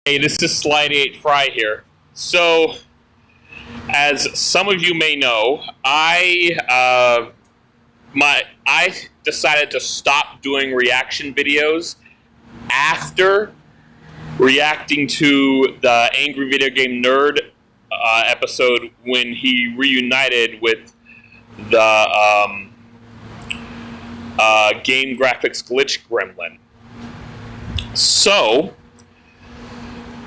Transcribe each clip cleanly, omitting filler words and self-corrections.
Hey, this is Slide 8 Fry here. So, as some of you may know, I decided to stop doing reaction videos after reacting to the Angry Video Game Nerd episode when he reunited with the game graphics glitch gremlin. So,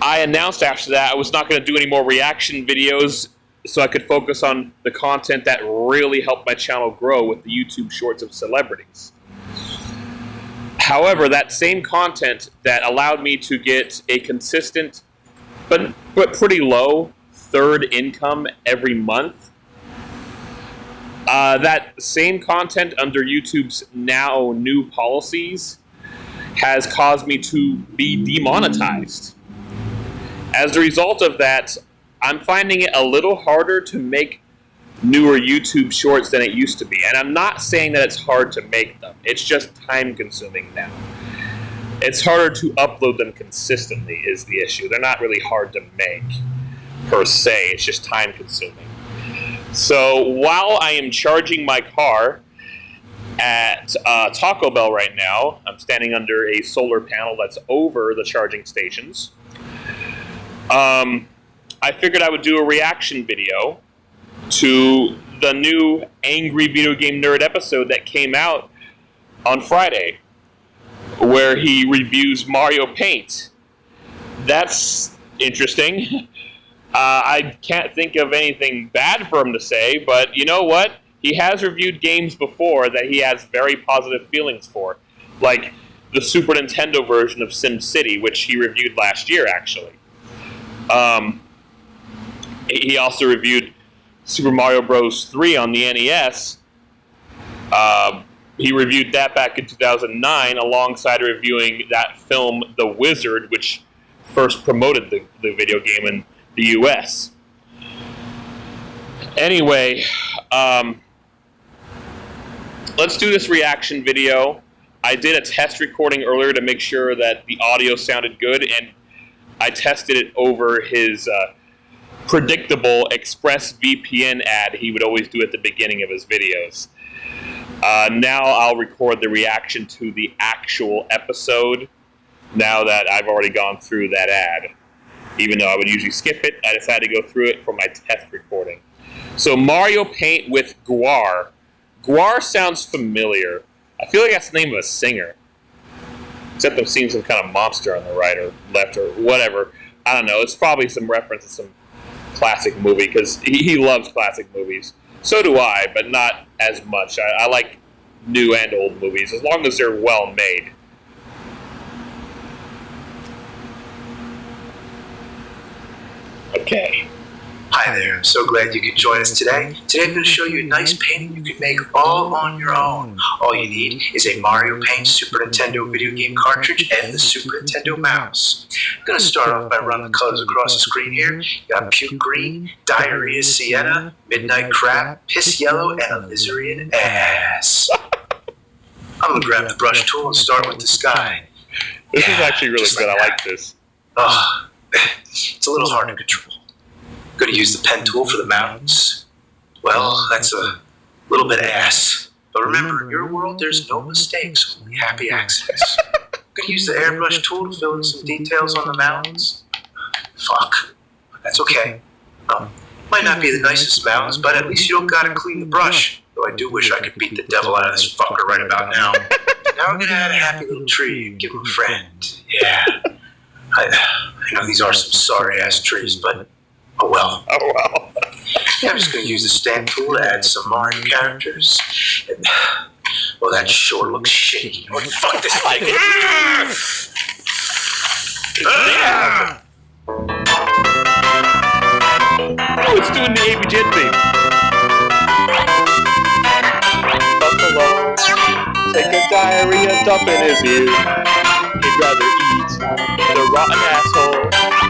I announced after that I was not going to do any more reaction videos so I could focus on the content that really helped my channel grow with the YouTube shorts of celebrities. However, that same content that allowed me to get a consistent but pretty low third income every month, that same content under YouTube's now new policies has caused me to be demonetized. As a result of that, I'm finding it a little harder to make newer YouTube shorts than it used to be. And I'm not saying that it's hard to make them. It's just time-consuming now. It's harder to upload them consistently is the issue. They're not really hard to make, per se. It's just time-consuming. So while I am charging my car at Taco Bell right now, I'm standing under a solar panel that's over the charging stations. I figured I would do a reaction video to the new Angry Video Game Nerd episode that came out on Friday, where he reviews Mario Paint. That's interesting. I can't think of anything bad for him to say, but you know what? He has reviewed games before that he has very positive feelings for, like the Super Nintendo version of SimCity, which he reviewed last year, actually. He also reviewed Super Mario Bros. 3 on the NES. He reviewed that back in 2009 alongside reviewing that film, The Wizard, which first promoted the video game in the US. Anyway, let's do this reaction video. I did a test recording earlier to make sure that the audio sounded good, and I tested it over his predictable ExpressVPN ad he would always do at the beginning of his videos. Now I'll record the reaction to the actual episode now that I've already gone through that ad. Even though I would usually skip it, I decided to go through it for my test recording. So Mario Paint with Guar. Guar sounds familiar. I feel like that's the name of a singer. Except I'm seeing some kind of monster on the right or left or whatever. I don't know. It's probably some reference to some classic movie because he loves classic movies. So do I, but not as much. I like new and old movies as long as they're well made. Okay. Hi there, I'm so glad you could join us today. Today I'm going to show you a nice painting you can make all on your own. All you need is a Mario Paint Super Nintendo video game cartridge and the Super Nintendo mouse. I'm going to start off by running the colors across the screen here. You got puke green, diarrhea sienna, midnight crab, piss yellow, and alizarin ass. I'm going to grab the brush tool and start with the sky. This is actually really good. I like this. It's a little hard to control. Going to use the pen tool for the mountains. Well, that's a little bit ass. But remember, in your world, there's no mistakes, only happy accidents. Going to use the airbrush tool to fill in some details on the mountains. Fuck. That's okay. Might not be the nicest mountains, but at least you don't got to clean the brush. Though I do wish I could beat the devil out of this fucker right about now. Now I'm going to add a happy little tree and give him a friend. Yeah. I know these are some sorry-ass trees, but oh well. Oh well. Yeah, I'm just going to use the stamp tool to add some Mario characters. And, well, that sure looks shitty. Oh, fuck this like it. Damn! Oh, it's doing the AVGN theme. Buffalo, take a diarrhea dump in his ear. He'd rather eat the rotten asshole,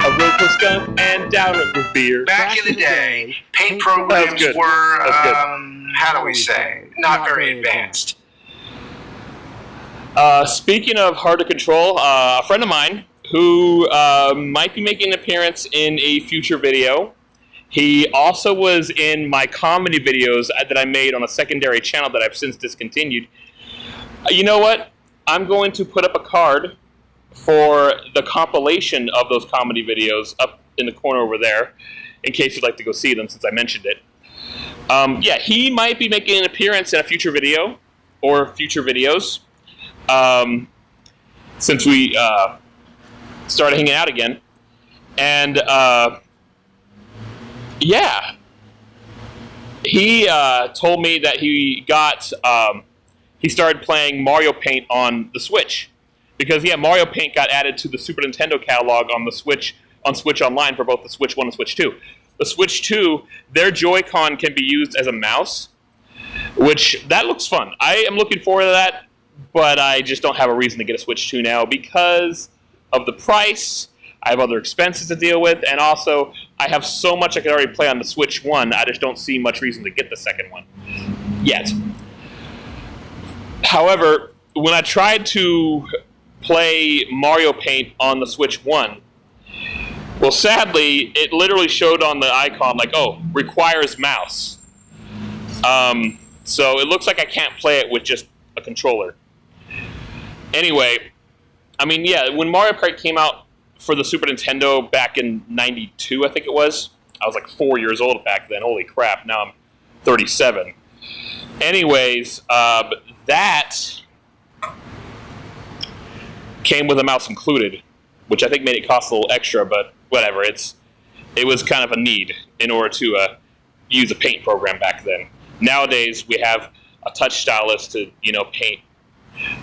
a ruthless skunk, and down it with beer. Back in the day, paint programs were, how do we say, not very advanced. Speaking of hard to control, a friend of mine who might be making an appearance in a future video. He also was in my comedy videos that I made on a secondary channel that I've since discontinued. You know what? I'm going to put up a card for the compilation of those comedy videos up in the corner over there, in case you'd like to go see them, since I mentioned it. Yeah, he might be making an appearance in a future video, or future videos, since we started hanging out again. And, yeah. He told me that he got, he started playing Mario Paint on the Switch. Because, yeah, Mario Paint got added to the Super Nintendo catalog on the Switch, on Switch Online for both the Switch 1 and Switch 2. The Switch 2, their Joy-Con can be used as a mouse, which, that looks fun. I am looking forward to that, but I just don't have a reason to get a Switch 2 now because of the price. I have other expenses to deal with, and also, I have so much I can already play on the Switch 1, I just don't see much reason to get the second one yet. However, when I tried to play Mario Paint on the Switch 1, well, sadly, it literally showed on the icon, like, oh, requires mouse. So it looks like I can't play it with just a controller. Anyway, I mean, yeah, when Mario Paint came out for the Super Nintendo back in '92, I think it was, I was like 4 years old back then. Holy crap, now I'm 37. Anyways, that came with a mouse included, which I think made it cost a little extra, but whatever. It was kind of a need in order to use a paint program back then. Nowadays, we have a touch stylus to paint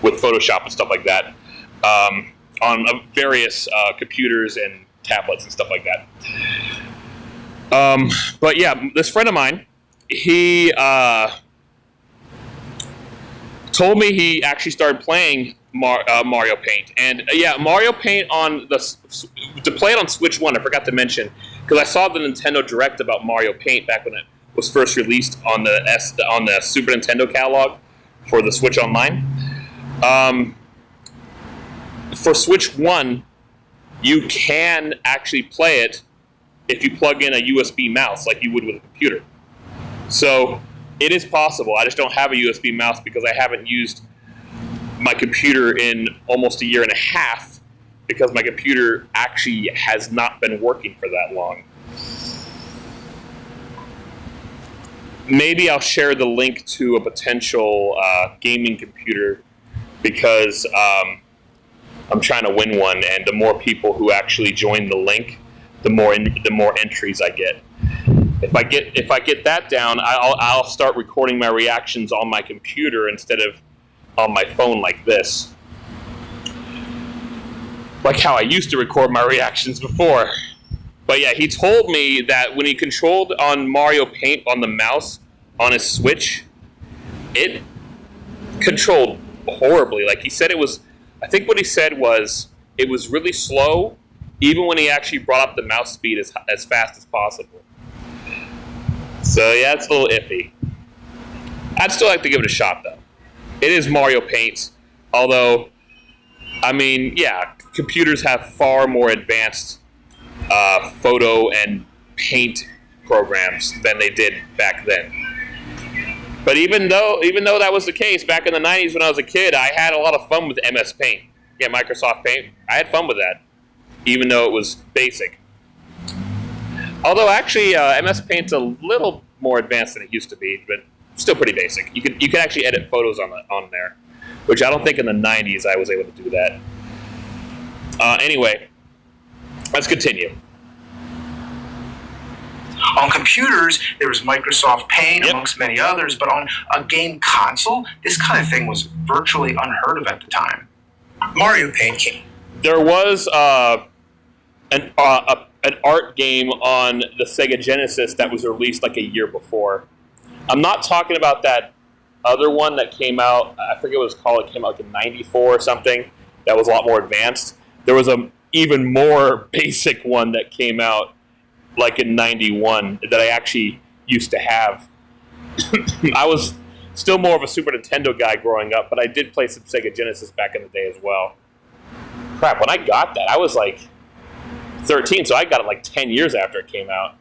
with Photoshop and stuff like that on various computers and tablets and stuff like that. But yeah, this friend of mine, he told me he actually started playing Mario Paint, and yeah, Mario Paint to play it on Switch 1. I forgot to mention because I saw the Nintendo Direct about Mario Paint back when it was first released on the Super Nintendo catalog for the Switch Online. For Switch 1, you can actually play it if you plug in a USB mouse like you would with a computer. So it is possible. I just don't have a USB mouse because I haven't used my computer in almost a year and a half because my computer actually has not been working for that long. Maybe I'll share the link to a potential gaming computer because I'm trying to win one, and the more people who actually join the link, the more entries I get. If I get that down, I'll start recording my reactions on my computer instead of on my phone like this. Like how I used to record my reactions before. But yeah, he told me that when he controlled on Mario Paint on the mouse on his Switch, it controlled horribly. Like he said I think what he said was it was really slow, even when he actually brought up the mouse speed as fast as possible. So yeah, it's a little iffy. I'd still like to give it a shot, though. It is Mario Paint, although, I mean, yeah, computers have far more advanced photo and paint programs than they did back then. But even though that was the case back in the 90s when I was a kid, I had a lot of fun with MS Paint. Yeah, Microsoft Paint. I had fun with that, even though it was basic. Although actually, MS Paint's a little more advanced than it used to be, but still pretty basic. You can actually edit photos on there, which I don't think in the 90s I was able to do that. Anyway, let's continue. On computers, there was Microsoft Paint, amongst many others, but on a game console, this kind of thing was virtually unheard of at the time. Mario Paint came. There was an art game on the Sega Genesis that was released like a year before. I'm not talking about that other one that came out, I forget what it was called, it came out like in 94 or something, that was a lot more advanced. There was an even more basic one that came out like in 91 that I actually used to have. I was still more of a Super Nintendo guy growing up, but I did play some Sega Genesis back in the day as well. crap, when I got that, I was like 13, so I got it like 10 years after it came out.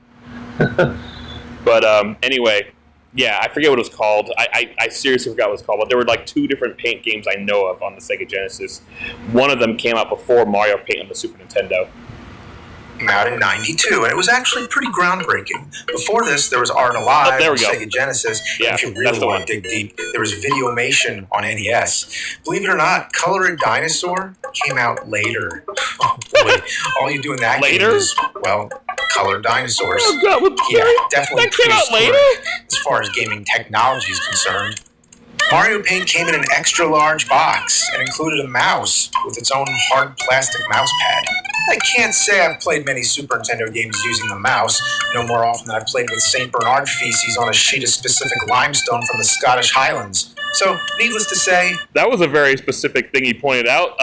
But anyway, yeah, I forget what it was called. I seriously forgot what it was called, but there were like 2 different Paint games I know of on the Sega Genesis. One of them came out before Mario Paint on the Super Nintendo. Came out in '92, and it was actually pretty groundbreaking. Before this, there was Art Alive on Sega Genesis. Yeah, if you really want to dig deep, there was Videomation on NES. Believe it or not, Color and Dinosaur came out later. Oh boy, all you do in that game is, well, color dinosaurs. Oh God, definitely that came out later? As far as gaming technology is concerned. Mario Paint came in an extra large box and included a mouse with its own hard plastic mouse pad. I can't say I've played many Super Nintendo games using the mouse, no more often than I've played with St. Bernard feces on a sheet of specific limestone from the Scottish Highlands. So, needless to say... That was a very specific thing he pointed out.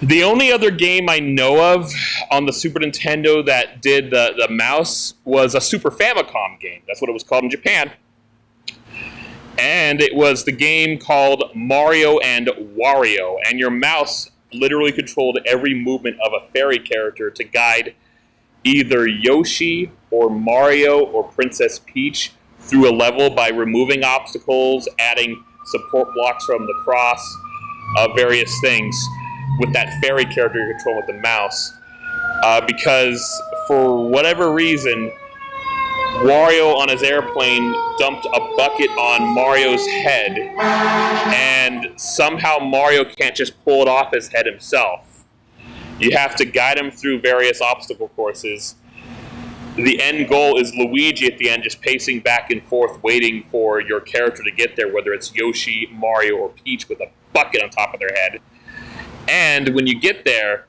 The only other game I know of on the Super Nintendo that did the mouse was a Super Famicom game. That's what it was called in Japan. And it was the game called Mario and Wario. And your mouse literally controlled every movement of a fairy character to guide either Yoshi or Mario or Princess Peach through a level by removing obstacles, adding support blocks from the cross, various things with that fairy character you're controlling with the mouse. Because for whatever reason, Wario on his airplane dumped a bucket on Mario's head, and somehow Mario can't just pull it off his head himself. You have to guide him through various obstacle courses. The end goal is Luigi at the end just pacing back and forth waiting for your character to get there, whether it's Yoshi, Mario, or Peach with a bucket on top of their head. And when you get there,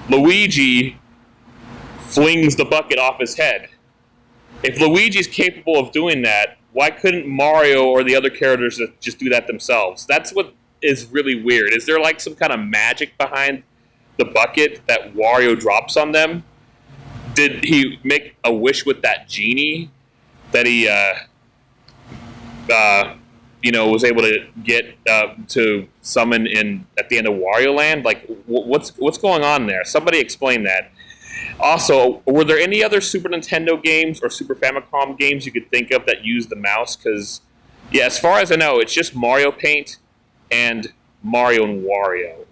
Luigi flings the bucket off his head. If Luigi's capable of doing that, why couldn't Mario or the other characters just do that themselves? That's what is really weird. Is there like some kind of magic behind the bucket that Wario drops on them? Did he make a wish with that genie that he was able to get to summon in at the end of Wario Land? Like, what's going on there? Somebody explain that. Also, were there any other Super Nintendo games or Super Famicom games you could think of that used the mouse? Because, yeah, as far as I know, it's just Mario Paint and Mario and Wario.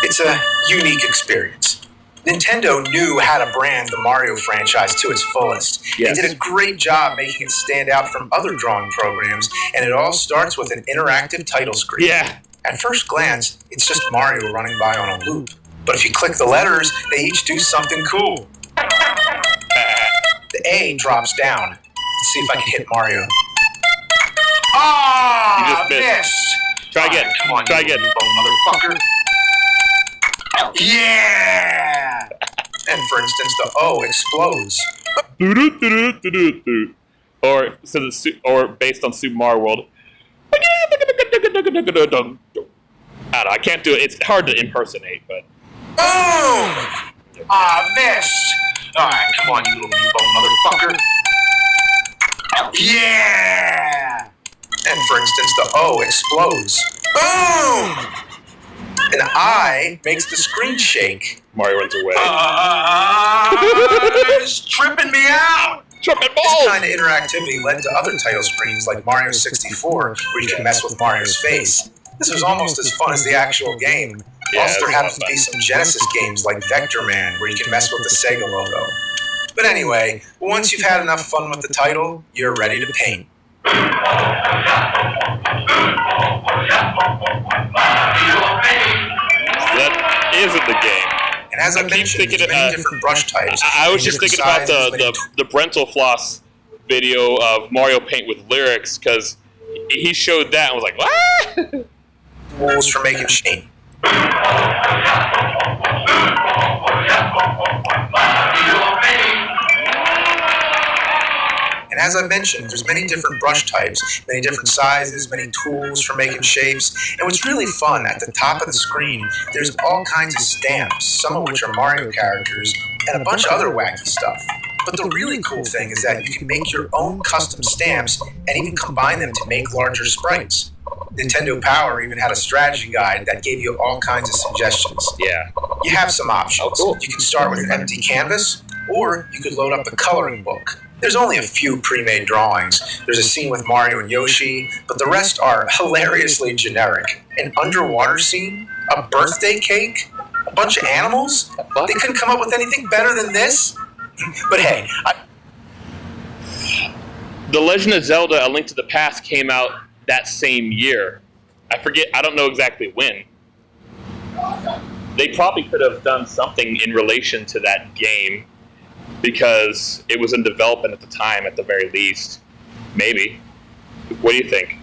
It's a unique experience. Nintendo knew how to brand the Mario franchise to its fullest. Yes. They did a great job making it stand out from other drawing programs, and it all starts with an interactive title screen. Yeah. At first glance, it's just Mario running by on a loop. But if you click the letters, they each do something cool. The A drops down. Let's see if I can hit Mario. Ah! You just missed. Missed. Try again. Come on, Try again. Motherfucker. Yeah! And for instance, the O explodes. Or based on Super Mario World. I don't know, I can't do it. It's hard to impersonate, but. Boom! Ah, missed. Alright, come on, you little meatball motherfucker. Yeah! And for instance, the O explodes. Boom! An I makes the screen shake. Mario runs away. It's tripping me out! Tripping balls! This kind of interactivity led to other title screens like Mario 64, where you can mess with Mario's face. This was almost as fun as the actual game. Yeah, Also, there happens to fun. be some Genesis games like Vector Man, where you can mess with the Sega logo. But anyway, once you've had enough fun with the title, you're ready to paint. That isn't the game. And as I mentioned, there's many different brush types. I was just thinking about the Brental Floss video of Mario Paint with lyrics, because he showed that and was like, what? Rules for making shape. And as I mentioned, there's many different brush types, many different sizes, many tools for making shapes. And what's really fun, at the top of the screen, there's all kinds of stamps, some of which are Mario characters, and a bunch of other wacky stuff. But the really cool thing is that you can make your own custom stamps and even combine them to make larger sprites. Nintendo Power even had a strategy guide that gave you all kinds of suggestions. Yeah. You have some options. Oh, cool. You can start with an empty canvas, or you could load up the coloring book. There's only a few pre-made drawings. There's a scene with Mario and Yoshi, but the rest are hilariously generic. An underwater scene, a birthday cake, a bunch of animals. They couldn't come up with anything better than this. But hey, The Legend of Zelda: A Link to the Past came out that same year. I don't know exactly when. They probably could have done something in relation to that game because it was in development at the time, at the very least. Maybe. What do you think?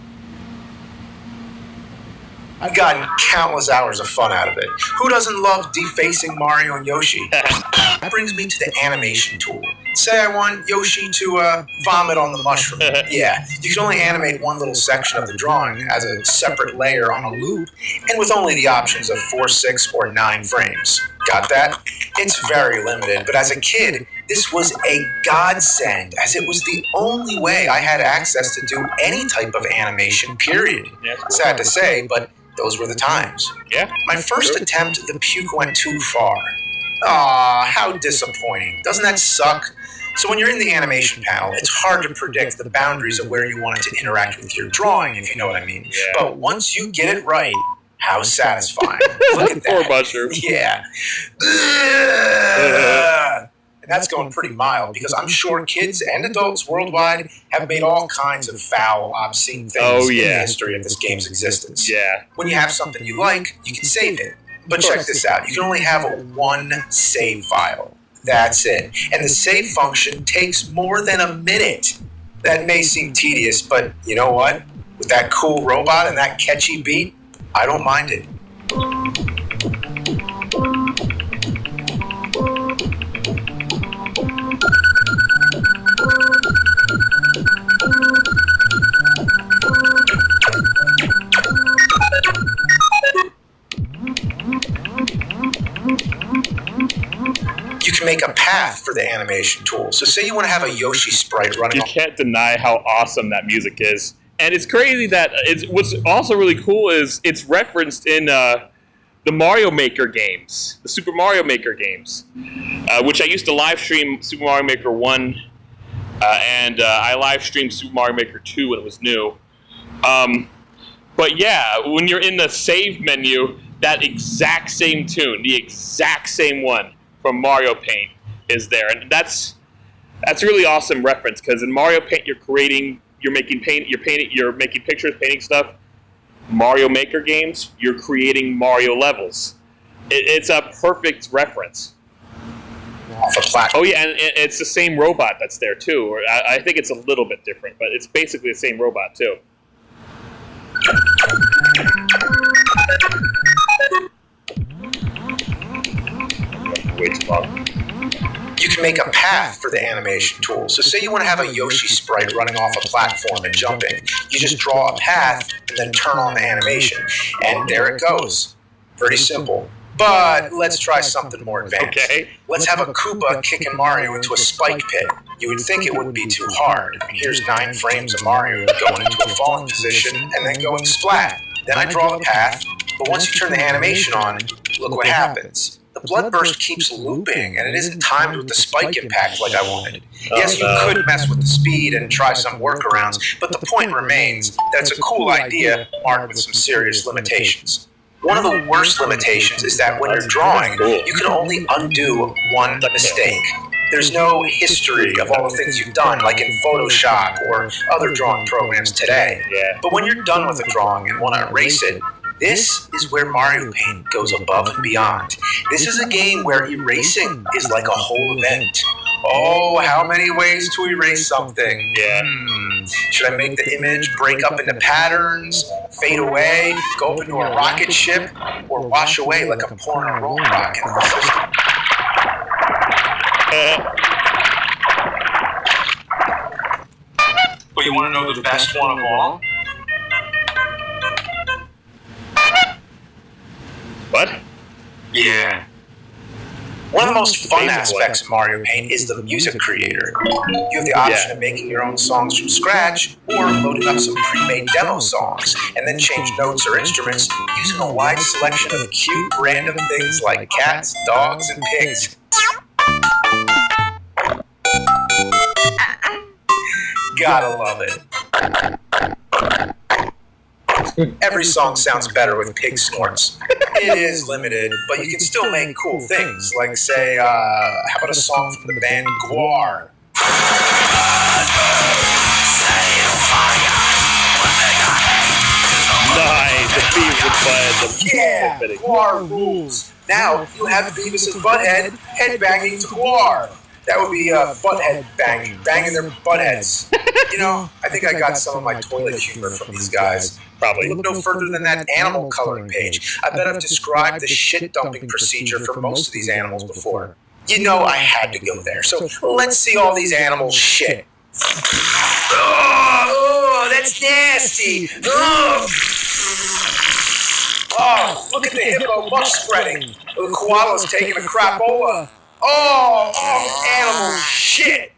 I've gotten countless hours of fun out of it. Who doesn't love defacing Mario and Yoshi? That brings me to the animation tool. Say I want Yoshi to vomit on the mushroom. Yeah, you can only animate one little section of the drawing as a separate layer on a loop, and with only the options of 4, 6, or 9 frames. Got that? It's very limited, but as a kid, this was a godsend, as it was the only way I had access to do any type of animation, period. Sad to say, but those were the times. Yeah. My first attempt, the puke went too far. Aw, how disappointing. Doesn't that suck? So when you're in the animation panel, it's hard to predict the boundaries of where you want it to interact with your drawing, if you know what I mean. Yeah. But once you get it right, how satisfying. Look at that. Poor mushroom. Yeah. And that's going pretty mild, because I'm sure kids and adults worldwide have made all kinds of foul, obscene things in the history of this game's existence. Yeah. When you have something you like, you can save it. But check this out. You can only have one save file. That's it. And the save function takes more than a minute. That may seem tedious, but you know what? With that cool robot and that catchy beat, I don't mind it. You can make a path for the animation tool. So say you want to have a Yoshi sprite running. You can't deny how awesome that music is. And it's crazy that what's also really cool is it's referenced in the Mario Maker games, the Super Mario Maker games, which I used to live stream Super Mario Maker 1, and I live streamed Super Mario Maker 2 when it was new. But yeah, when you're in the save menu, that exact same tune, the exact same one from Mario Paint is there, and that's really awesome reference, because in Mario Paint you're making pictures, painting stuff. Mario Maker games, you're creating Mario levels. It's a perfect reference. Oh yeah, and it's the same robot that's there too. Or I think it's a little bit different, but it's basically the same robot too. Way too long. You can make a path for the animation tool. So say you want to have a Yoshi sprite running off a platform and jumping. You just draw a path and then turn on the animation. And there it goes. Pretty simple. But let's try something more advanced. Okay. Let's have a Koopa kicking Mario into a spike pit. You would think it wouldn't be too hard. Here's 9 frames of Mario going into a falling position and then going splat. Then I draw the path, but once you turn the animation on, look what happens. The blood burst keeps looping, and it isn't timed with the spike impact like I wanted. Yes, you could mess with the speed and try some workarounds, but the point remains that it's a cool idea marked with some serious limitations. One of the worst limitations is that when you're drawing, you can only undo one mistake. There's no history of all the things you've done, like in Photoshop or other drawing programs today. But when you're done with a drawing and want to erase it, this is where Mario Paint goes above and beyond. This is a game where erasing is like a whole event. Oh, how many ways to erase something? Should I make the image break up into patterns, fade away, go up into a rocket ship, or wash away like I'm pouring a roll rock in the system? But you want to know the best one of all? What? Yeah. One of the most fun aspects of Mario Paint is the music creator. You have the option of making your own songs from scratch or loading up some pre-made demo songs and then change notes or instruments using a wide selection of cute random things like cats, dogs, and pigs. Gotta love it. Every song sounds better with pig snorts. It is limited, but you can still make cool things, like, say, how about a song from the band Chore? Nice, the Beavis and Butthead. Yeah, Chore rules. Now, you have Beavis and Butthead headbanging to Chore. That would be butthead banging their buttheads. You know, I think I got some of my toilet humor from these guys. Probably. Look no further than that animal coloring page. I bet I've described the shit dumping procedure for most of these animals before. You know I had to go there, so let's see all these animals shit. Oh, that's nasty. Oh, look at the hippo butt spreading. The koala's taking a crapola. Oh, animal shit.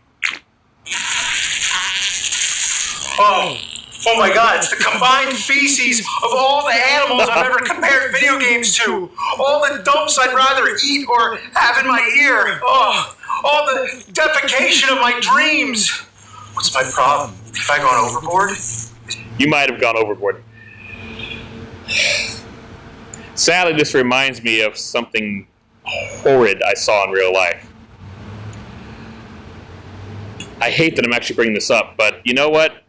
Oh my God, it's the combined feces of all the animals I've ever compared video games to. All the dumps I'd rather eat or have in my ear. Oh, all the defecation of my dreams. What's my problem? Have I gone overboard? You might have gone overboard. Sadly, this reminds me of something horrid I saw in real life. I hate that I'm actually bringing this up, but you know what?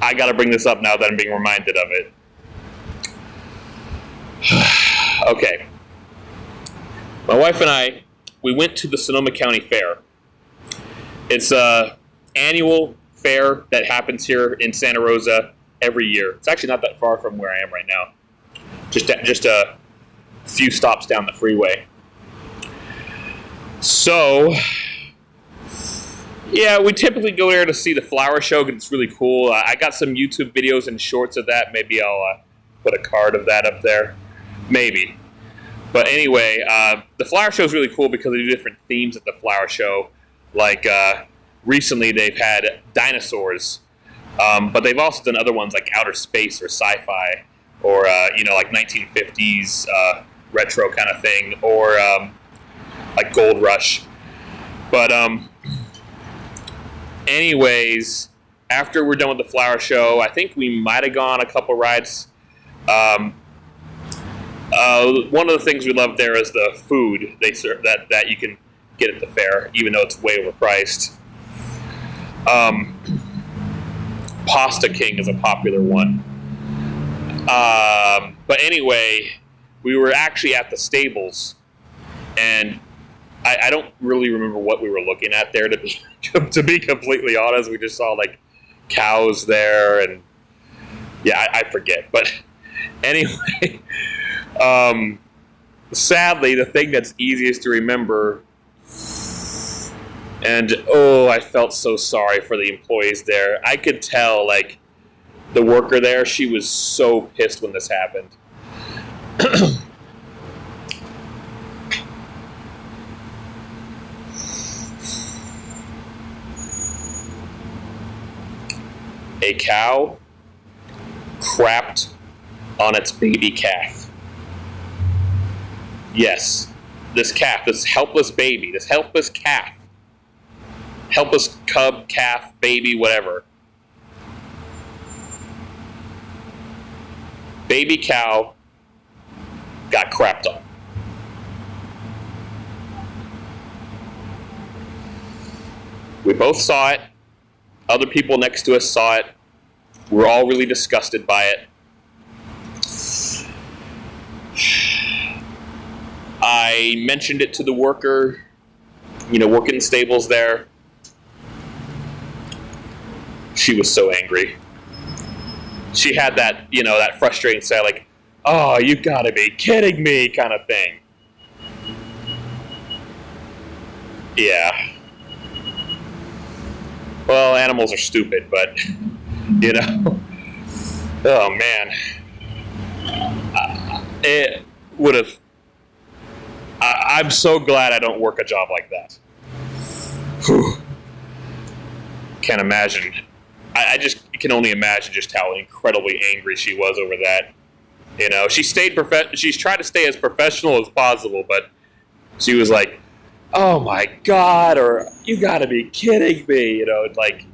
I gotta bring this up now that I'm being reminded of it. Okay. My wife and I, we went to the Sonoma County Fair. It's a annual fair that happens here in Santa Rosa every year. It's actually not that far from where I am right now. Just a few stops down the freeway. So, yeah, we typically go there to see the flower show because it's really cool. I got some YouTube videos and shorts of that. Maybe I'll put a card of that up there. Maybe. But anyway, the flower show is really cool because they do different themes at the flower show. Like, recently they've had dinosaurs. But they've also done other ones like outer space or sci-fi. Or, like 1950s retro kind of thing. Or, like Gold Rush. But, anyways, after we're done with the flower show, I think we might have gone a couple rides. One of the things we love there is the food they serve that you can get at the fair, even though it's way overpriced. Pasta King is a popular one. But anyway, we were actually at the stables, and I don't really remember what we were looking at there, to be completely honest. We just saw, like, cows there, and, yeah, I forget. But anyway, sadly, the thing that's easiest to remember, and, I felt so sorry for the employees there. I could tell, like, the worker there, she was so pissed when this happened. A cow crapped on its baby calf. Yes, this calf, this helpless baby, this helpless calf, helpless cub, calf, baby, whatever. Baby cow got crapped on. We both saw it. Other people next to us saw it. We're all really disgusted by it. I mentioned it to the worker, working in stables there. She was so angry. She had that, that frustrating say, like, "Oh, you gotta be kidding me," kind of thing. Yeah. Well, animals are stupid, but, oh man. It would have, I I'm so glad I don't work a job like that. Whew. Can't imagine. I just can only imagine just how incredibly angry she was over that. You know, she's tried to stay as professional as possible, but she was like, "Oh my God," or "You gotta be kidding me," you know, like,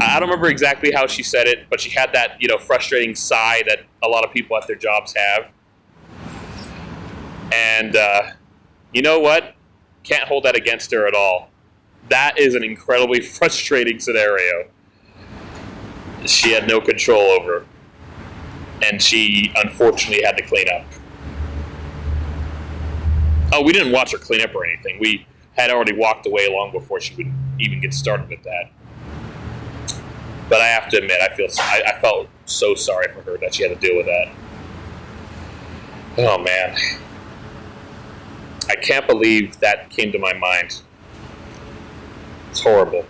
I don't remember exactly how she said it, but she had that, you know, frustrating sigh that a lot of people at their jobs have. And, you know what? Can't hold that against her at all. That is an incredibly frustrating scenario. She had no control over. And she, unfortunately, had to clean up. Oh, we didn't watch her clean up or anything. We had already walked away long before she would even get started with that. But I have to admit, I felt so sorry for her that she had to deal with that. Oh, man. I can't believe that came to my mind. It's horrible.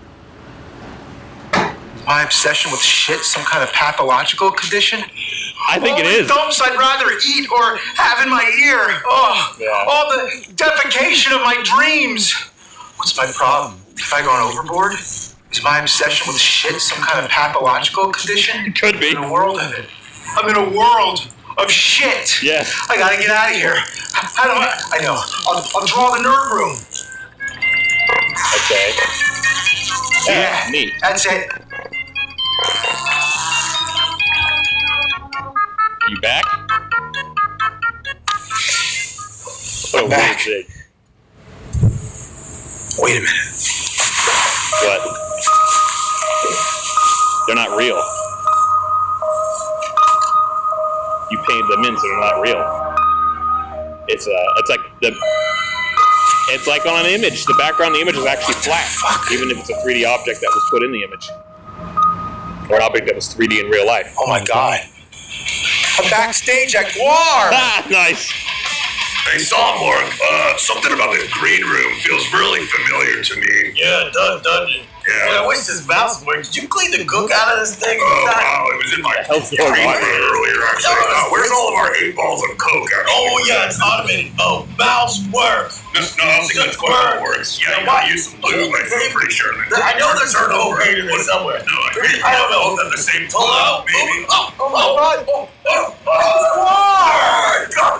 My obsession with shit some kind of pathological condition? I think it is. Thumbs I'd rather eat or have in my ear. Oh, yeah. All the defecation of my dreams. What's my problem? Have I gone overboard? Is my obsession with shit some kind of pathological condition? It could be. I'm in a world of shit. Yes. I gotta get out of here. How do I know. I'll draw the nerd room. Okay. Yeah, neat. That's it. You back? I'm back. Wait a minute. What? They're not real. You painted them in, so they're not real. It's like on an image. The background of the image is actually flat, even if it's a 3D object that was put in the image, or an object that was 3D in real life. Oh my God! I'm backstage at GWAR. Ah, nice. Hey, Songborg, something about the green room feels really familiar to me. Yeah, it does, doesn't it? Yeah. Where's this mouse work? Did you clean the gook out of this thing? Oh, wow, it was in my green room earlier, actually. Where's all of our 8 balls of Coke, actually? Oh, yeah, it's automated. Oh, mouse work. No, I think that's what it works. Yeah, you gotta use some blue, I'm pretty sure. I know there's a Coke in here somewhere. No, I don't know if they're the same color. Hello, maybe. Oh, my God!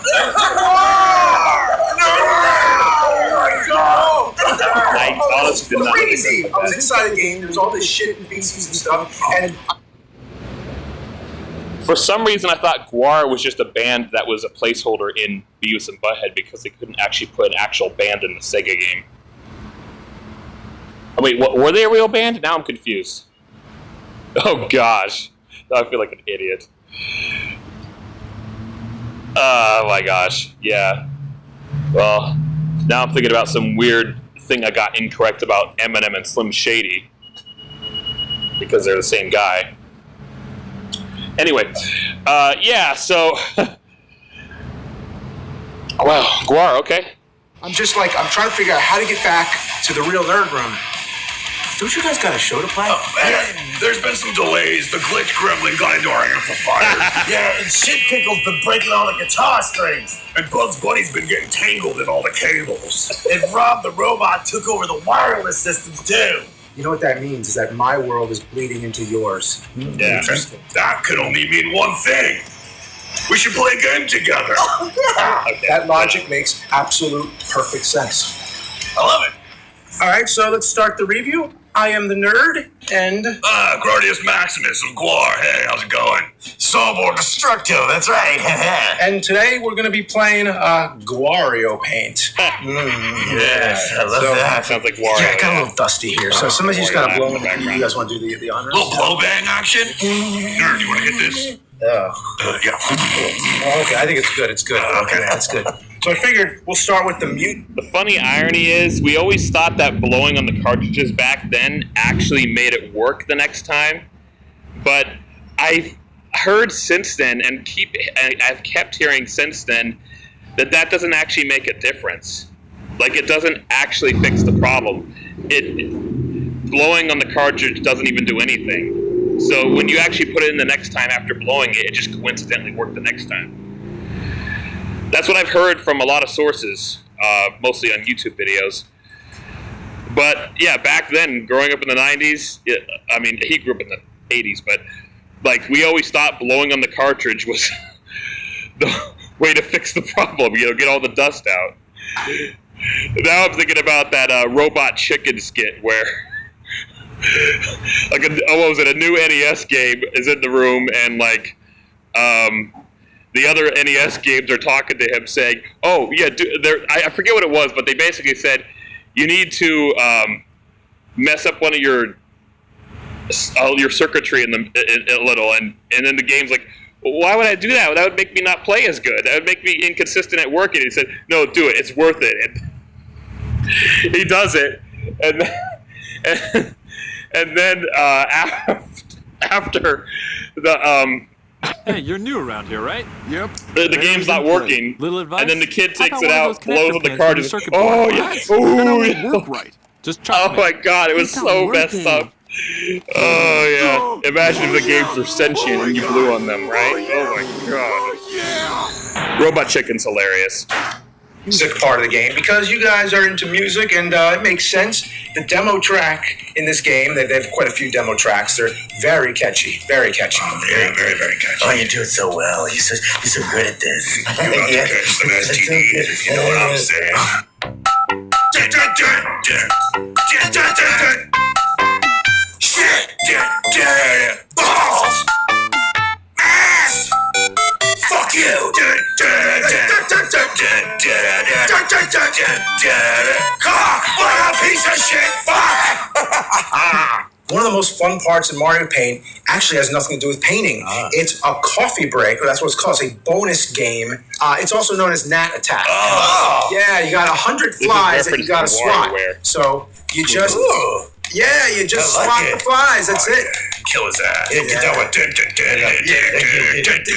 I honestly did not. Crazy! I was inside the game. There was all this shit and feces and stuff, and For some reason, I thought GWAR was just a band that was a placeholder in Beavis and Butthead because they couldn't actually put an actual band in the Sega game. Oh, wait, what, were they a real band? Now I'm confused. Oh gosh, now I feel like an idiot. Oh my gosh, yeah. Well, now I'm thinking about some weird thing I got incorrect about Eminem and Slim Shady because they're the same guy. Anyway, yeah, so... Wow, GWAR, okay. I'm trying to figure out how to get back to the real nerd room. Don't you guys got a show to play? There's been some delays. The glitch gremlin got into our amplifier. Yeah, and Shit Pickle's been breaking all the guitar strings. And Bugs Bunny's been getting tangled in all the cables. And Rob the Robot took over the wireless systems, too. You know what that means is that my world is bleeding into yours. Yeah, that could only mean one thing. We should play a game together. Oh, yeah. Okay. That logic makes absolute perfect sense. I love it. All right, so let's start the review. I am the nerd, and... Grodius Maximus of GWAR. Hey, how's it going? Sawborn Destructo, that's right. And today we're going to be playing Gwario Paint. Yes, I love that. Sounds like Wario. Yeah, it got a little dusty here, so somebody's just got to blow. You guys want to do the honors? Little blowbang action? Nerd, you want to hit this? Yeah. Yeah. Okay, I think it's good. It's good. Okay, that's good. So I figured we'll start with the mute. The funny irony is, we always thought that blowing on the cartridges back then actually made it work the next time. But I've heard since then, and I've kept hearing since then, that doesn't actually make a difference. Like, it doesn't actually fix the problem. Blowing on the cartridge doesn't even do anything. So when you actually put it in the next time after blowing it, it just coincidentally worked the next time. That's what I've heard from a lot of sources. mostly on YouTube videos. But yeah, back then, growing up in the 90s, I mean, he grew up in the 80s, but like we always thought blowing on the cartridge was the way to fix the problem, get all the dust out. Now I'm thinking about that robot chicken skit where like a new NES game is in the room and like the other NES games are talking to him saying, "Oh yeah, I forget what it was, but they basically said you need to mess up one of your circuitry a little," and then the game's like, "Why would I do that? That would make me not play as good. That would make me inconsistent at work." And he said, "No, do it. It's worth it." And he does it, and then after the Hey, you're new around here, right? Yep. the game's not working, Little advice? and then the kid How takes about it one of out, those blows connector on the pins card, from the and circuit oh board? yeah, What? They don't work right. Just trust oh me. my god, it was It's not so messed working. up. Oh yeah, imagine if the games were sentient and you blew on them, right? Oh my god. Robot Chicken's hilarious. Music part of the game because you guys are into music and it makes sense. The demo track in this game, they have quite a few demo tracks. They're very catchy, very catchy. Very, very, very catchy. Oh, you do it so well. You're so good at this. You're about to catch some STDs, if you know what I'm saying. Shit! Balls! Ass! Fuck you! Cock! What a piece of shit! Fuck! One of the most fun parts in Mario Paint actually has nothing to do with painting. It's a coffee break, or that's what it's called. It's a bonus game. It's also known as Gnat Attack. Oh. Yeah, you got 100 is flies that you reference got to to swat. WarioWare. So you just, Ooh. you just I like swat it. the flies. That's Oh, it. yeah. Kill his ass. Yeah.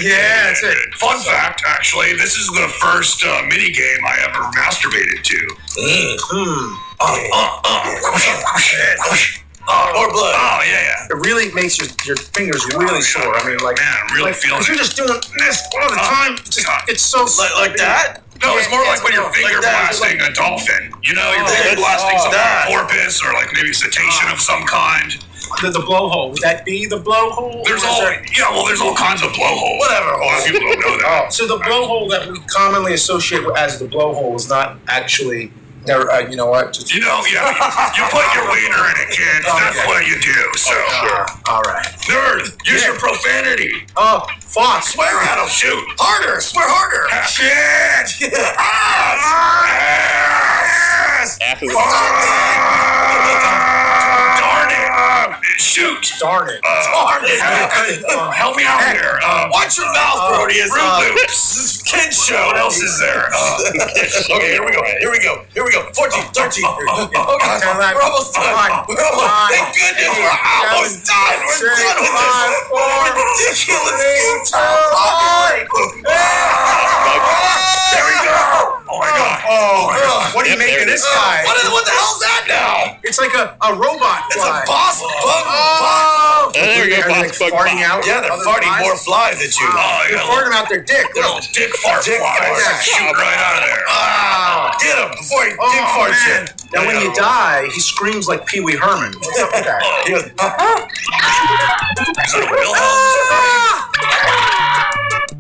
Yeah, that's it. Fun fact, actually, this is the first mini game I ever masturbated to. Or blood. Oh, yeah. It really makes your fingers really sore. I mean, like, Man, I'm really feeling if you're it. just doing this all the time, it's so Like that? No, it's more like when you're finger blasting a dolphin. You know, you're finger blasting some porpoise or like maybe cetacean of some kind. the blowhole. Would that be the blowhole? There's Or is all there- there's all kinds of blowholes. Whatever. A lot of people don't know that. So the blowhole that we commonly associate with as the blowhole is not actually. You know what? You know, yeah, you put your wiener in a kid. That's Okay. what you do. So, All right. nerd, use your profanity. Oh, fuck. Swear at him. Shoot. Harder. Swear harder. Shit. Ass. Ass is Darn it. Shoot. Darn it. Darn it. Help me out here. Watch your mouth, Brody. It's Fruit Loops. This is kid show. What else is there? Okay, here we go. 14, 13. Okay, we're almost done. Thank goodness we're almost done. We're done with this ridiculous time. There we go. Oh my god. What are you making this guy? What the hell's that now? It's like a robot It's fly. a boss bug. there we go, Are they, boss bug farting bot. out? Yeah, they're other farting flies? more flies at you. Oh, They're yeah. farting out their dick. Little dick fart flies. Yeah. Shoot right out of there. Get him before he dick farts man. shit. Now when you die, he screams like Pee Wee Herman. What's up with that? He goes, is that a real house?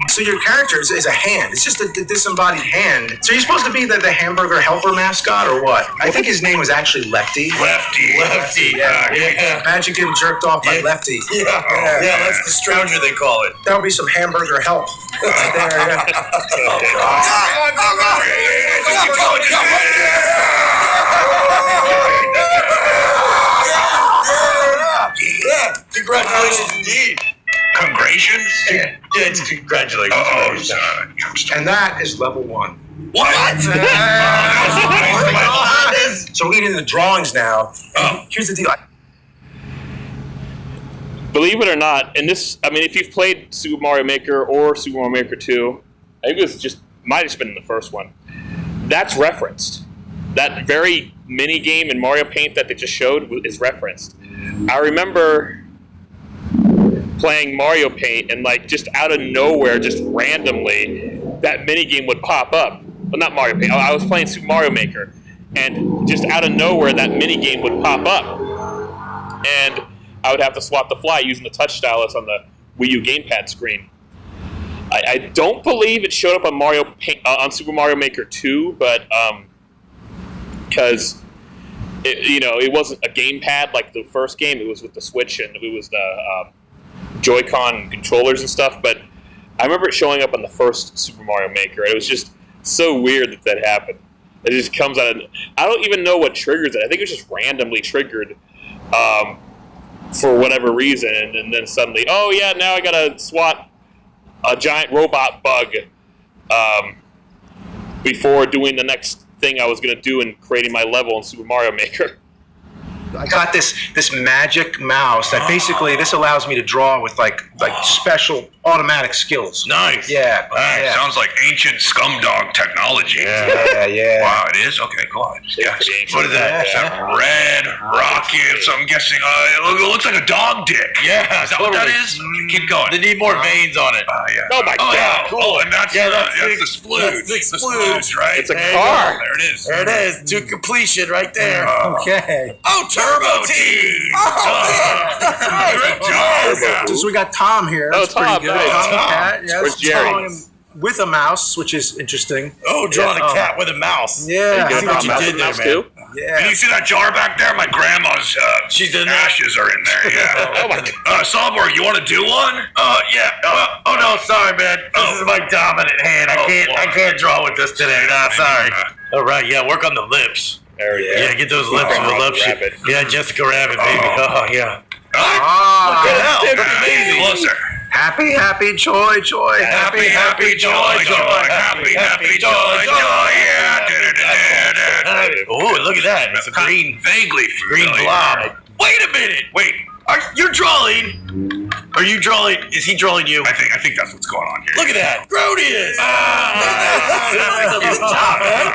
So your character is a hand. It's just a disembodied hand. So you're supposed to be the hamburger helper mascot or what? I think his name was actually Lefty. Lefty. Yeah. Imagine getting jerked off by Lefty. Yeah, that's the stranger they call it. That would be some hamburger help. Right there, yeah. Yeah, congratulations indeed. Congratulations? Yeah, it's congratulations. And that is level 1. What? So we're getting into the drawings now. Here's the deal. Believe it or not, and this, I mean, if you've played Super Mario Maker or Super Mario Maker 2, I think it was just, might have been in the first one, that's referenced. That very mini game in Mario Paint that they just showed is referenced. I remember playing Mario Paint and like just out of nowhere, just randomly, that mini game would pop up. well, not Mario Paint. I was playing Super Mario Maker, and just out of nowhere, that mini game would pop up, and I would have to swap the fly using the touch stylus on the Wii U gamepad screen. I don't believe it showed up on on Super Mario Maker 2, but because it wasn't a gamepad like the first game. It was with the Switch and it was the Joy-Con controllers and stuff. But I remember it showing up on the first Super Mario Maker. It was just so weird that happened. It just comes out of... I don't even know what triggers it. I think it was just randomly triggered for whatever reason. And then suddenly, oh yeah, now I gotta swat a giant robot bug before doing the next thing I was going to do in creating my level in Super Mario Maker. I got this magic mouse that basically this allows me to draw with like special automatic skills. Nice. Yeah. Sounds like ancient scumdog technology. Yeah. Wow, it is? Okay, go on. Yeah. What is that? Is that red rocket? So I'm guessing it looks like a dog dick. Yeah. Is that what that is? Keep going. They need more veins on it. Yeah. Oh my God. Yeah. Cool. Oh, and that's the splooge. That's the splooge, right? It's a car. There it is. There it is. To completion right there. Okay. Oh, Turbo Team! Good job. So we got Tom here. Oh, That's pretty Tom, good. nice. Tom the cat. Yes. Where's Jerry? Drawing him with a mouse, which is interesting. Oh, drawing a cat with a mouse. Yeah. You I see what you mouse did there, mouse man. too? Yeah. And you see that jar back there? My grandma's She's in there. ashes are in there. Yeah. Oh my God. Solborg, you want to do one? Yeah. Oh no, sorry, man. This is my dominant hand. I can't draw with this today. Nah, sorry. All right, yeah, work on the lips. There we go. Yeah, get those lips on the lips. Rabbit. Yeah, Jessica Rabbit, baby. Oh yeah. Ah, Good hell. Dude, That's amazing. Closer. happy, joy. Happy, joy. Happy, joy. Yeah. Oh, look at that. It's a green Vaguely green familiar. blob. Wait a minute. Wait. You're drawing. Are you drawing? Is he drawing you? I think that's what's going on here. Look at that. Grodius. Good job, man.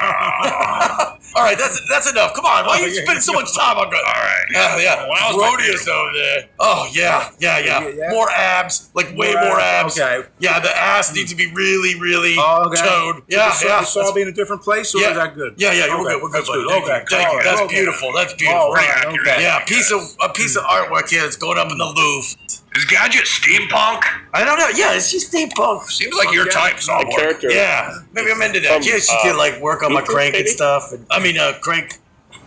All right, that's enough. Come on. Why are you spending so much time on Grodius? All right. Yeah. Well, Grodius over there. Oh, yeah. More abs. Like way more abs. Okay. Yeah, the ass needs to be really, really Okay. toned. Yeah. The saw be in a different place, or is that good? Yeah, Okay, we're good. We're good. that's buddy. good. Okay, Thank you. all That's right. beautiful. That's beautiful. All right, accurate. okay. Yeah, a piece of artwork here that's going up in the Louvre. Is Gadget steampunk? I don't know. Yeah, it's just steampunk. Seems like your type, The Solborg. character. Yeah, maybe I'm into that. From, Yeah, she can like work on my Luther, crank and maybe? stuff. Crank.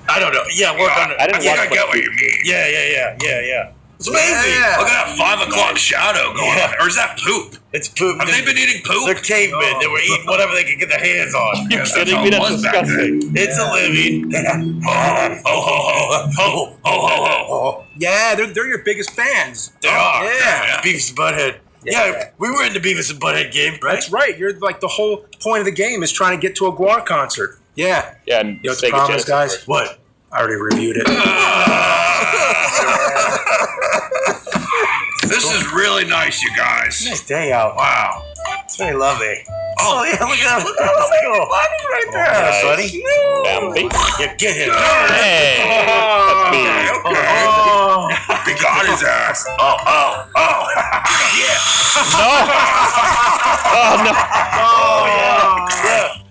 I don't know. Yeah, work on it. I didn't think watch I get much what you mean. Yeah. It's amazing. Yeah. Look at that 5 o'clock shadow going Yeah. on. Or is that poop? It's poop. Have they been eating poop? They're cavemen. They were eating whatever they could get their hands on. You Yes, kidding that's me? all it That's was back then. disgusting. It's a living. Oh. Yeah, they're your biggest fans. They are. Yeah. Beavis and Butthead. Yeah, we were in the Beavis and Butthead game, right? That's right. You're like the whole point of the game is trying to get to a Guar concert. Yeah. Yeah, and You know what the Sega problem is, Genesis. guys? What? I already reviewed it. This is really nice, you guys. Nice day out. Wow. It's very lovely. Oh yeah, look at that. Let's go. Right there. Yeah, buddy. Bambi. Yeah, get him. Hey, that's me. Oh. He got his ass. Oh no!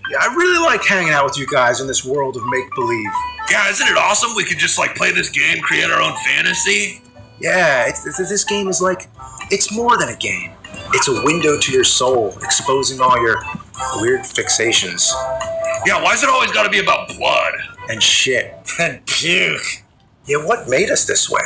Yeah, I really like hanging out with you guys in this world of make-believe. Yeah, isn't it awesome? We could just like play this game, create our own fantasy. Yeah, this game is like, it's more than a game. It's a window to your soul, exposing all your weird fixations Yeah, why's it always got to be about blood? and shit. And puke. Yeah, what made us this way?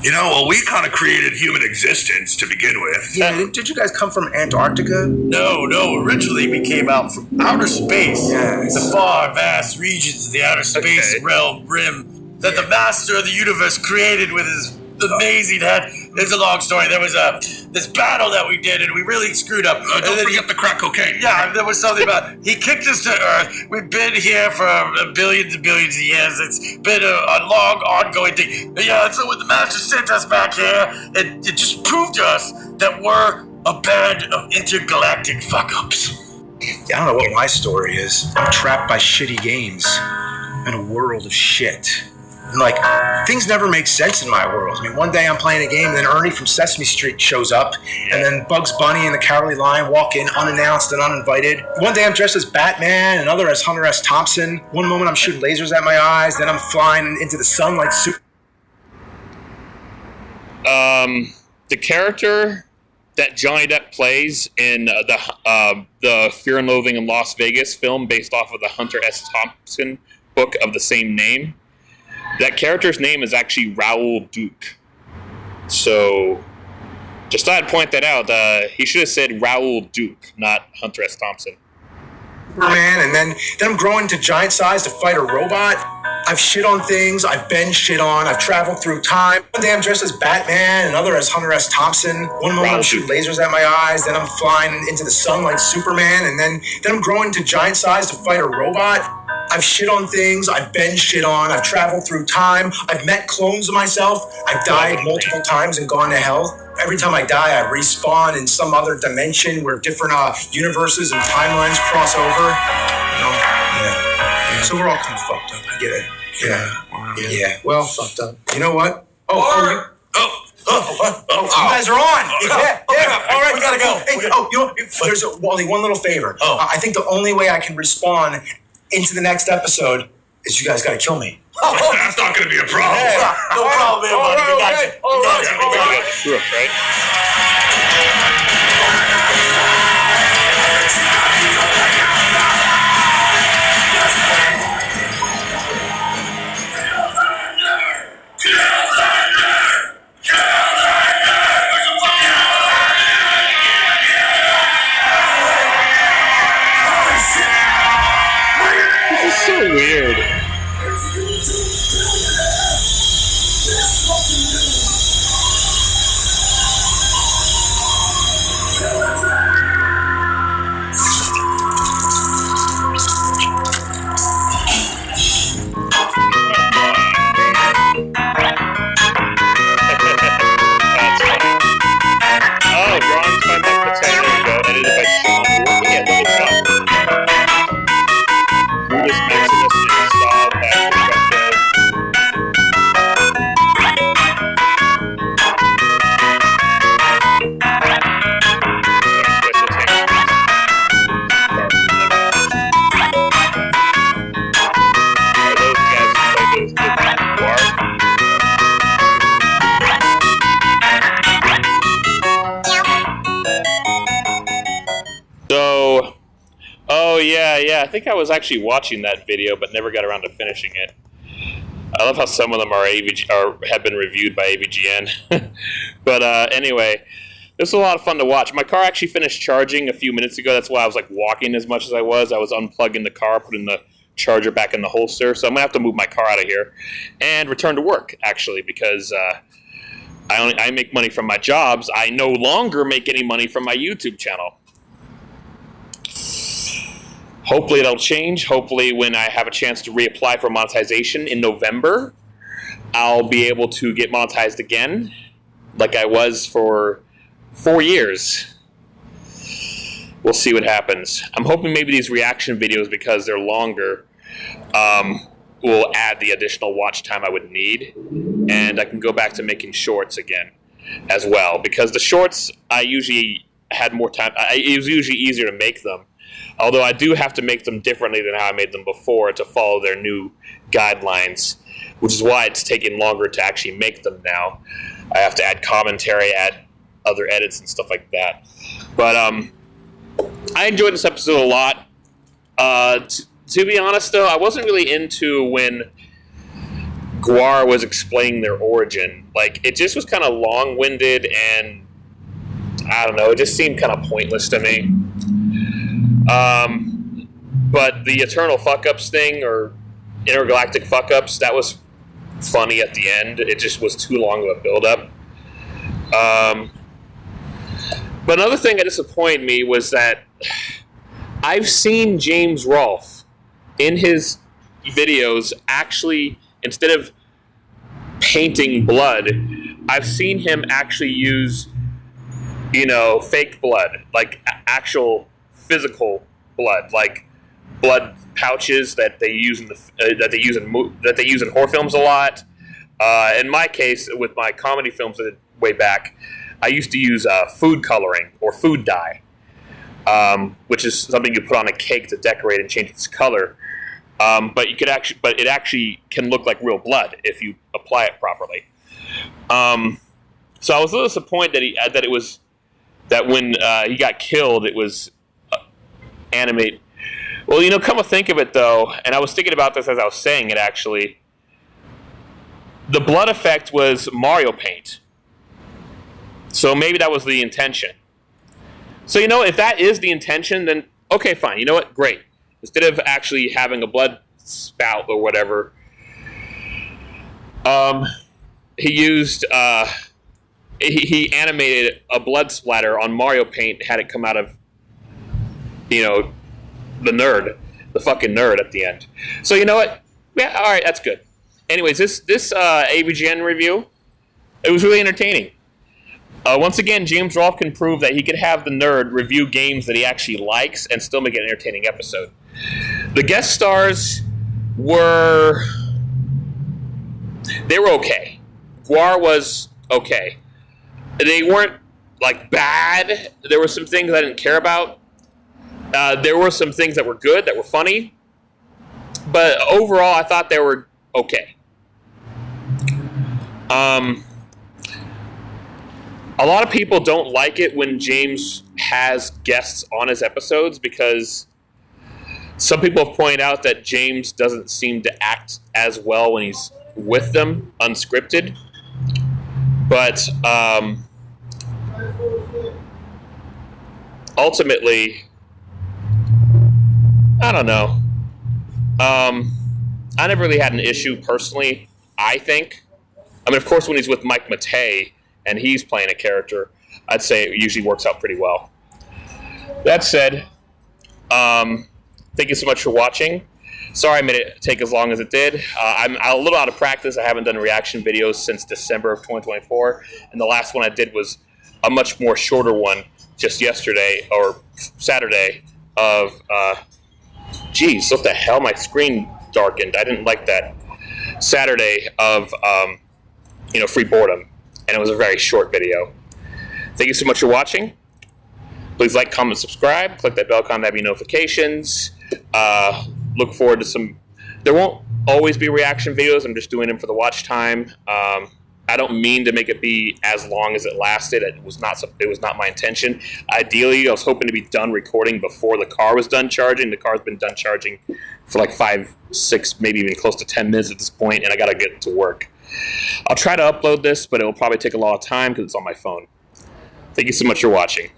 You know, well, we kind of created human existence to begin with. Yeah, did you guys come from Antarctica? No. Originally, we came out from outer space. Yes. The far, vast regions of the outer space Okay. realm rim that the master of the universe created with his amazing head. There's a long story. There was this battle that we did, and we really screwed up. And Don't then forget the crack cocaine. Yeah, there was something about he kicked us to Earth. We've been here for billions and billions of years. It's been a long, ongoing thing. Yeah, so when the Master sent us back here, it just proved to us that we're a band of intergalactic fuck-ups. Yeah, I don't know what my story is. I'm trapped by shitty games in a world of shit. And like, things never make sense in my world. I mean, one day I'm playing a game, and then Ernie from Sesame Street shows up, and then Bugs Bunny and the Cowardly Lion walk in unannounced and uninvited. One day I'm dressed as Batman, another as Hunter S. Thompson. One moment I'm shooting lasers at my eyes, then I'm flying into the sun like The character that Johnny Depp plays in the Fear and Loathing in Las Vegas film based off of the Hunter S. Thompson book of the same name, that character's name is actually Raoul Duke. So, just thought I'd point that out. He should have said Raoul Duke, not Hunter S. Thompson. Superman, and then I'm growing to giant size to fight a robot. I've shit on things, I've been shit on, I've traveled through time. One day I'm dressed as Batman, another as Hunter S. Thompson. One moment I'm shooting lasers at my eyes, then I'm flying into the sun like Superman, and then I'm growing to giant size to fight a robot. I've shit on things, I've been shit on, I've traveled through time, I've met clones of myself, I've died multiple times and gone to hell. Every time I die, I respawn in some other dimension where different universes and timelines cross over. You know? Yeah. So we're all kind of fucked up, I get it. Yeah. Well, fucked up. You know what? You guys are on. Yeah. All right, we gotta go. Hey, you know, there's Wally, one little favor. I think the only way I can respawn into the next episode is you guys gotta kill me. That's not going to be a problem. Yeah. No problem, everybody. We got you. All right. Right? This is so weird. That's funny. Oh, drawings by Mike Patel. There we go. Edited by Sean. Yeah, look at that. Brutus Maximus and Saw by Patel. Are those guys who play those good guard? So, yeah, I think I was actually watching that video, but never got around to finishing it. I love how some of them are have been reviewed by AVGN. But anyway, this was a lot of fun to watch. My car actually finished charging a few minutes ago. That's why I was like walking as much as I was. I was unplugging the car, putting the charger back in the holster. So I'm gonna have to move my car out of here and return to work actually, because I make money from my jobs. I no longer make any money from my YouTube channel. Hopefully it'll change. Hopefully when I have a chance to reapply for monetization in November, I'll be able to get monetized again like I was for 4 years. We'll see what happens. I'm hoping maybe these reaction videos, because they're longer, will add the additional watch time I would need, and I can go back to making shorts again as well, because the shorts I usually had more time. It was usually easier to make them. Although I do have to make them differently than how I made them before to follow their new guidelines, which is why it's taking longer to actually make them now. I have to add commentary, add other edits and stuff like that. But I enjoyed this episode a lot. To be honest, though, I wasn't really into when Guar was explaining their origin. Like, it just was kind of long-winded, and I don't know, it just seemed kind of pointless to me. But the Eternal Fuck-Ups thing, or Intergalactic Fuck-Ups, that was funny at the end. It just was too long of a build-up. But another thing that disappointed me was that I've seen James Rolfe in his videos actually, instead of painting blood, I've seen him actually use, fake blood, like actual physical blood, like blood pouches that they use in that they use in horror films a lot. In my case, with my comedy films way back, I used to use food coloring or food dye, which is something you put on a cake to decorate and change its color. But it actually can look like real blood if you apply it properly. So I was a little disappointed that when he got killed, it was animate. Well, come to think of it, though, and I was thinking about this as I was saying it, actually. The blood effect was Mario paint. So maybe that was the intention. So, if that is the intention, then okay, fine. You know what? Great. Instead of actually having a blood spout or whatever, he used... He animated a blood splatter on Mario paint, had it come out of, the fucking nerd at the end. So you know what? Yeah, all right, that's good. Anyways, this AVGN review, it was really entertaining. Once again, James Rolfe can prove that he could have the nerd review games that he actually likes and still make an entertaining episode. The guest stars were okay. Guar was okay. They weren't, bad. There were some things I didn't care about. There were some things that were good, that were funny. But overall, I thought they were okay. A lot of people don't like it when James has guests on his episodes because some people have pointed out that James doesn't seem to act as well when he's with them, unscripted. But ultimately, I don't know. I never really had an issue personally, I think. I mean, of course, when he's with Mike Matei and he's playing a character, I'd say it usually works out pretty well. That said, thank you so much for watching. Sorry I made it take as long as it did. I'm a little out of practice. I haven't done reaction videos since December of 2024, and the last one I did was a much more shorter one just yesterday, or Saturday, of... Geez, what the hell? My screen darkened. I didn't like that. Saturday of, Free Boredom, and it was a very short video. Thank you so much for watching. Please like, comment, subscribe. Click that bell icon to have your notifications. Look forward to some... There won't always be reaction videos. I'm just doing them for the watch time. I don't mean to make it be as long as it lasted. It was not my intention. Ideally, I was hoping to be done recording before the car was done charging. The car's been done charging for 5, 6, maybe even close to 10 minutes at this point, and I got to get to work. I'll try to upload this, but it will probably take a lot of time because it's on my phone. Thank you so much for watching.